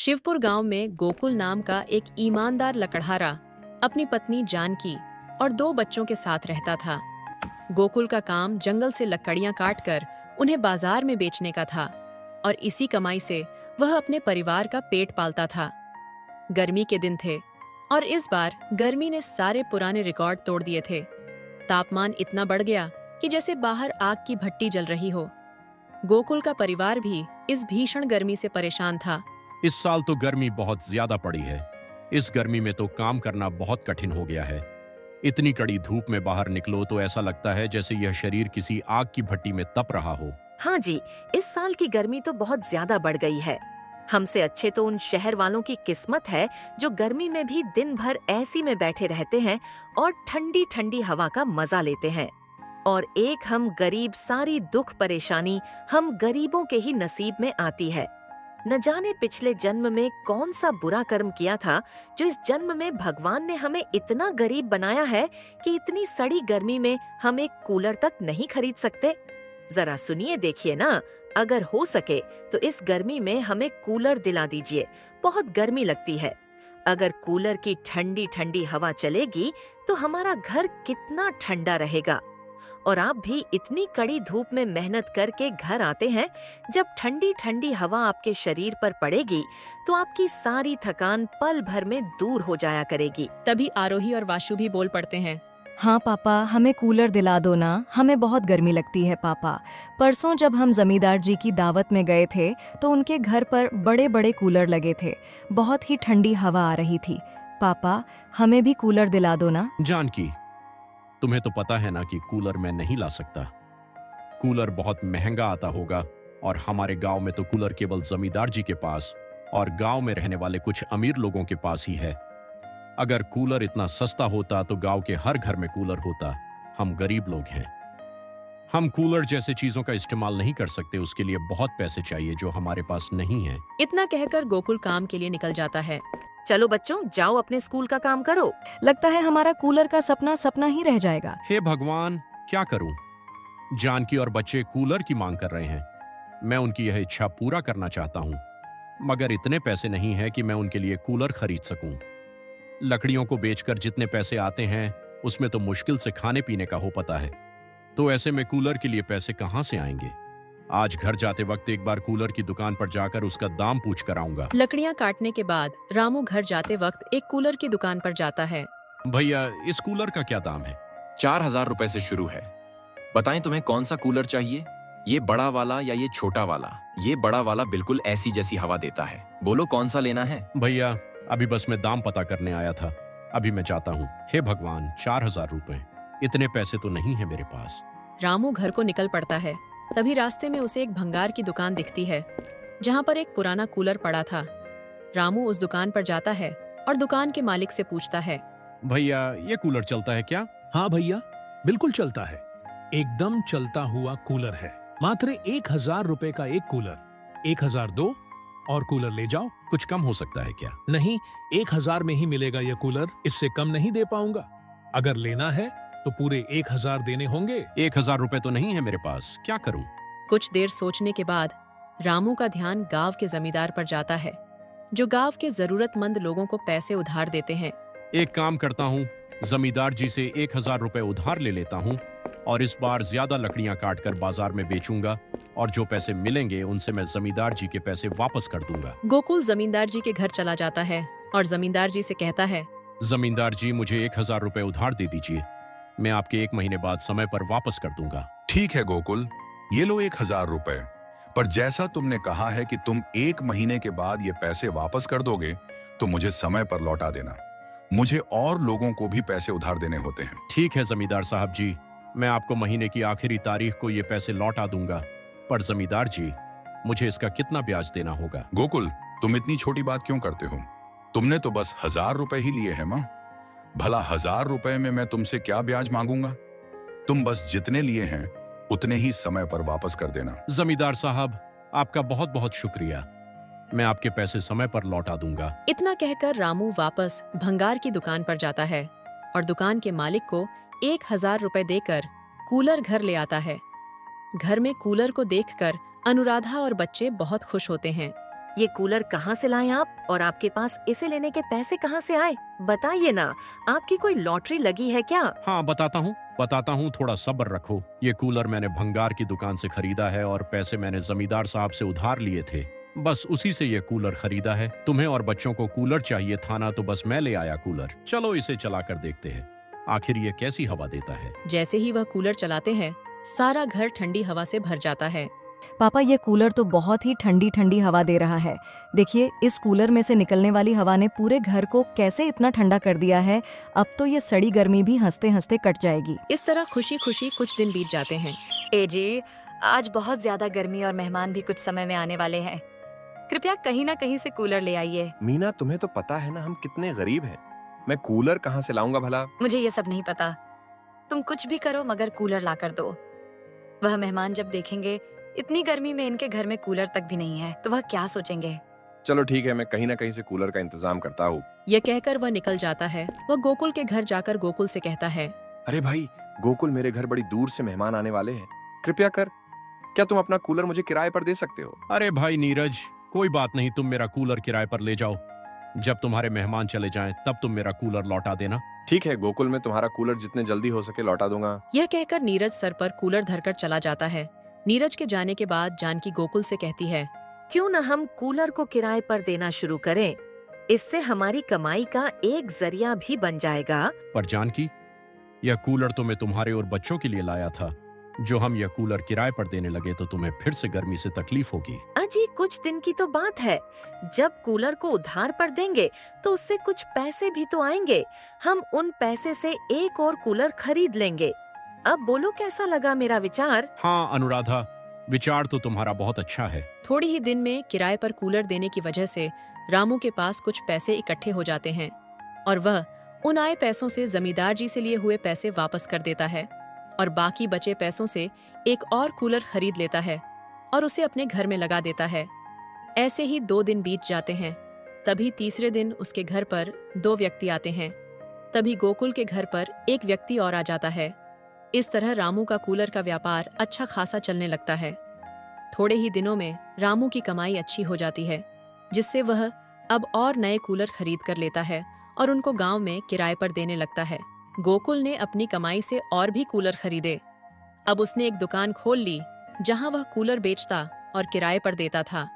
शिवपुर गांव में गोकुल नाम का एक ईमानदार लकड़हारा अपनी पत्नी जानकी और 2 बच्चों के साथ रहता था। गोकुल का काम जंगल से लकड़ियां काटकर उन्हें बाजार में बेचने का था और इसी कमाई से वह अपने परिवार का पेट पालता था। गर्मी के दिन थे और इस बार गर्मी ने सारे पुराने रिकॉर्ड तोड़ दिए थे। तापमान इतना बढ़ गया कि जैसे बाहर आग की भट्टी जल रही हो। गोकुल का परिवार भी इस भीषण गर्मी से परेशान था। इस साल तो गर्मी बहुत ज्यादा पड़ी है। इस गर्मी में तो काम करना बहुत कठिन हो गया है। इतनी कड़ी धूप में बाहर निकलो तो ऐसा लगता है जैसे यह शरीर किसी आग की भट्टी में तप रहा हो। हाँ जी, इस साल की गर्मी तो बहुत ज्यादा बढ़ गई है। हमसे अच्छे तो उन शहर वालों की किस्मत है जो गर्मी में भी दिन भर एसी में बैठे रहते हैं और ठंडी ठंडी हवा का मजा लेते हैं। और एक हम गरीब, सारी दुख परेशानी हम गरीबों के ही नसीब में आती है। न जाने पिछले जन्म में कौन सा बुरा कर्म किया था जो इस जन्म में भगवान ने हमें इतना गरीब बनाया है कि इतनी सड़ी गर्मी में हम एक कूलर तक नहीं खरीद सकते। जरा सुनिए, देखिए ना, अगर हो सके तो इस गर्मी में हमें कूलर दिला दीजिए। बहुत गर्मी लगती है। अगर कूलर की ठंडी ठंडी हवा चलेगी तो हमारा घर कितना ठंडा रहेगा। और आप भी इतनी कड़ी धूप में मेहनत करके घर आते हैं, जब ठंडी ठंडी हवा आपके शरीर पर पड़ेगी तो आपकी सारी थकान पल भर में दूर हो जाया करेगी। तभी आरोही और वाशु भी बोल पड़ते हैं। हाँ पापा, हमें कूलर दिला दो ना, हमें बहुत गर्मी लगती है पापा। परसों जब हम जमींदार जी की दावत में गए थे तो उनके घर पर बड़े बड़े कूलर लगे थे। बहुत ही ठंडी हवा आ रही थी। पापा, हमें भी कूलर दिला दो ना। जानकी, तुम्हें तो पता है ना कि कूलर मैं नहीं ला सकता। कूलर बहुत महंगा आता होगा और हमारे गांव में तो कूलर केवल जमींदार जी के पास और गांव में रहने वाले कुछ अमीर लोगों के पास ही है। अगर कूलर इतना सस्ता होता तो गांव के हर घर में कूलर होता। हम गरीब लोग हैं, हम कूलर जैसे चीजों का इस्तेमाल नहीं कर सकते। उसके लिए बहुत पैसे चाहिए जो हमारे पास नहीं है। इतना कहकर गोकुल काम के लिए निकल जाता है। चलो बच्चों, जाओ अपने स्कूल का काम करो। लगता है हमारा कूलर का सपना सपना ही रह जाएगा। हे भगवान, क्या करूं? जानकी और बच्चे कूलर की मांग कर रहे हैं। मैं उनकी यह इच्छा पूरा करना चाहता हूं, मगर इतने पैसे नहीं है कि मैं उनके लिए कूलर खरीद सकूं। लकड़ियों को बेचकर जितने पैसे आते हैं उसमें तो मुश्किल से खाने पीने का हो पता है। तो ऐसे में कूलर के लिए पैसे कहां से आएंगे? आज घर जाते वक्त एक बार कूलर की दुकान पर जाकर उसका दाम पूछ कर आऊंगा। लकड़ियां काटने के बाद रामू घर जाते वक्त एक कूलर की दुकान पर जाता है। भैया, इस कूलर का क्या दाम है? 4,000 रुपए से शुरू है। बताएं तुम्हें कौन सा कूलर चाहिए, ये बड़ा वाला या ये छोटा वाला? ये बड़ा वाला बिल्कुल ऐसी जैसी हवा देता है। बोलो कौन सा लेना है? भैया, अभी बस मैं दाम पता करने आया था, अभी मैं जाता हूँ। हे भगवान, 4,000 रुपए, इतने पैसे तो नहीं है मेरे पास। रामू घर को निकल पड़ता है। तभी रास्ते में उसे एक भंगार की दुकान दिखती है जहाँ पर एक पुराना कूलर पड़ा था। रामू उस दुकान पर जाता है और दुकान के मालिक से पूछता है, भैया, ये कूलर चलता है क्या? हाँ भैया, बिल्कुल चलता है। एकदम चलता हुआ कूलर है। मात्र 1,000 रुपए का एक कूलर। 1,000 दो और कूलर ले जाओ। कुछ कम हो सकता है क्या? नहीं, 1,000 में ही मिलेगा यह कूलर, इससे कम नहीं दे पाऊंगा। अगर लेना है तो पूरे 1,000 देने होंगे। 1,000 रुपए तो नहीं है मेरे पास, क्या करूं? कुछ देर सोचने के बाद रामू का ध्यान गांव के जमींदार पर जाता है, जो गांव के जरूरतमंद लोगों को पैसे उधार देते हैं। एक काम करता हूँ, जमींदार जी से 1,000 रुपए उधार ले लेता हूँ और इस बार ज्यादा लकड़ियां काटकर बाजार में बेचूंगा और जो पैसे मिलेंगे उनसे मैं जमींदार जी के पैसे वापस कर दूंगा। गोकुल जमींदार जी के घर चला जाता है और जमींदार जी से कहता है, जमींदार जी, मुझे 1,000 रुपए उधार दे दीजिए। मैं आपके 1 महीने बाद समय पर वापस कर दूंगा। ठीक है गोकुल, ये लो 1,000 रुपए। पर जैसा तुमने कहा है कि तुम 1 महीने के बाद ये पैसे वापस कर दोगे तो मुझे समय पर लौटा देना। मुझे और लोगों को भी पैसे उधार देने होते हैं। ठीक है जमींदार साहब जी, मैं आपको महीने की आखिरी तारीख को ये पैसे लौटा दूंगा। पर जमींदार जी, मुझे इसका कितना ब्याज देना होगा? गोकुल, तुम इतनी छोटी बात क्यों करते हो? तुमने तो बस 1,000 रुपए ही लिए हैं माँ। भला 1,000 रुपए में मैं तुमसे क्या ब्याज मांगूंगा? तुम बस जितने लिए हैं उतने ही समय पर वापस कर देना। जमींदार साहब, आपका बहुत बहुत शुक्रिया। मैं आपके पैसे समय पर लौटा दूंगा। इतना कहकर रामू वापस भंगार की दुकान पर जाता है और दुकान के मालिक को 1,000 रुपए देकर कूलर घर ले आता है। घर में कूलर को देखकर अनुराधा और बच्चे बहुत खुश होते हैं। ये कूलर कहाँ से लाए आप और आपके पास इसे लेने के पैसे कहाँ से आए? बताइए ना, आपकी कोई लॉटरी लगी है क्या? हाँ, बताता हूँ, थोड़ा सब्र रखो। ये कूलर मैंने भंगार की दुकान से खरीदा है और पैसे मैंने जमींदार साहब से उधार लिए थे। बस उसी से ये कूलर खरीदा है। तुम्हें और बच्चों को कूलर चाहिए था ना, तो बस मैं ले आया कूलर। चलो इसे चला कर देखते हैं आखिर ये कैसी हवा देता है। जैसे ही वह कूलर चलाते हैं, सारा घर ठंडी हवा से भर जाता है। पापा, ये कूलर तो बहुत ही ठंडी ठंडी हवा दे रहा है। देखिए, इस कूलर में से निकलने वाली हवा ने पूरे घर को कैसे इतना ठंडा कर दिया है। अब तो ये सड़ी गर्मी भी हंसते हंसते कट जाएगी। इस तरह खुशी खुशी कुछ दिन बीत जाते हैं। ए जी, आज बहुत ज्यादा गर्मी और मेहमान भी कुछ समय में आने वाले हैं। कृपया कहीं ना कहीं से कूलर ले आइए। मीना, तुम्हें तो पता है ना हम कितने गरीब हैं। मैं कूलर कहाँ से लाऊंगा भला? मुझे ये सब नहीं पता। तुम कुछ भी करो मगर कूलर ला कर दो। वह मेहमान जब देखेंगे इतनी गर्मी में इनके घर में कूलर तक भी नहीं है तो वह क्या सोचेंगे। चलो ठीक है, मैं कहीं ना कहीं से कूलर का इंतजाम करता हूँ। यह कहकर वह निकल जाता है। वह गोकुल के घर जाकर गोकुल से कहता है, अरे भाई गोकुल, मेरे घर बड़ी दूर से मेहमान आने वाले हैं। कृपया कर, क्या तुम अपना कूलर मुझे किराए पर दे सकते हो? अरे भाई नीरज, कोई बात नहीं, तुम मेरा कूलर किराए पर ले जाओ। जब तुम्हारे मेहमान चले जाएं, तब तुम मेरा कूलर लौटा देना। ठीक है गोकुल, मैं तुम्हारा कूलर जितने जल्दी हो सके लौटा दूंगा। यह कहकर नीरज सर पर कूलर धरकर चला जाता है। नीरज के जाने के बाद जानकी गोकुल से कहती है, क्यों न हम कूलर को किराए पर देना शुरू करें? इससे हमारी कमाई का एक जरिया भी बन जाएगा। पर जानकी, यह कूलर तो मैं तुम्हारे और बच्चों के लिए लाया था। जो हम यह कूलर किराए पर देने लगे तो तुम्हें फिर से गर्मी से तकलीफ होगी। अजी, कुछ दिन की तो बात है। जब कूलर को उधार पर देंगे तो उससे कुछ पैसे भी तो आएंगे। हम उन पैसे से एक और कूलर खरीद लेंगे। अब बोलो, कैसा लगा मेरा विचार? हाँ अनुराधा, विचार तो तुम्हारा बहुत अच्छा है। थोड़ी ही दिन में किराए पर कूलर देने की वजह से रामू के पास कुछ पैसे इकट्ठे हो जाते हैं और वह उन आए पैसों से जमींदार जी से लिए हुए पैसे वापस कर देता है और बाकी बचे पैसों से एक और कूलर खरीद लेता है और उसे अपने घर में लगा देता है। ऐसे ही 2 दिन बीत जाते हैं। तभी तीसरे दिन उसके घर पर 2 व्यक्ति आते हैं। तभी गोकुल के घर पर एक व्यक्ति और आ जाता है। इस तरह रामू का कूलर का व्यापार अच्छा खासा चलने लगता है। थोड़े ही दिनों में रामू की कमाई अच्छी हो जाती है, जिससे वह अब और नए कूलर खरीद कर लेता है और उनको गांव में किराए पर देने लगता है। गोकुल ने अपनी कमाई से और भी कूलर खरीदे। अब उसने एक दुकान खोल ली जहां वह कूलर बेचता और किराए पर देता था।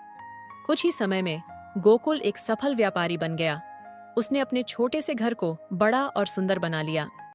कुछ ही समय में गोकुल एक सफल व्यापारी बन गया। उसने अपने छोटे से घर को बड़ा और सुंदर बना लिया।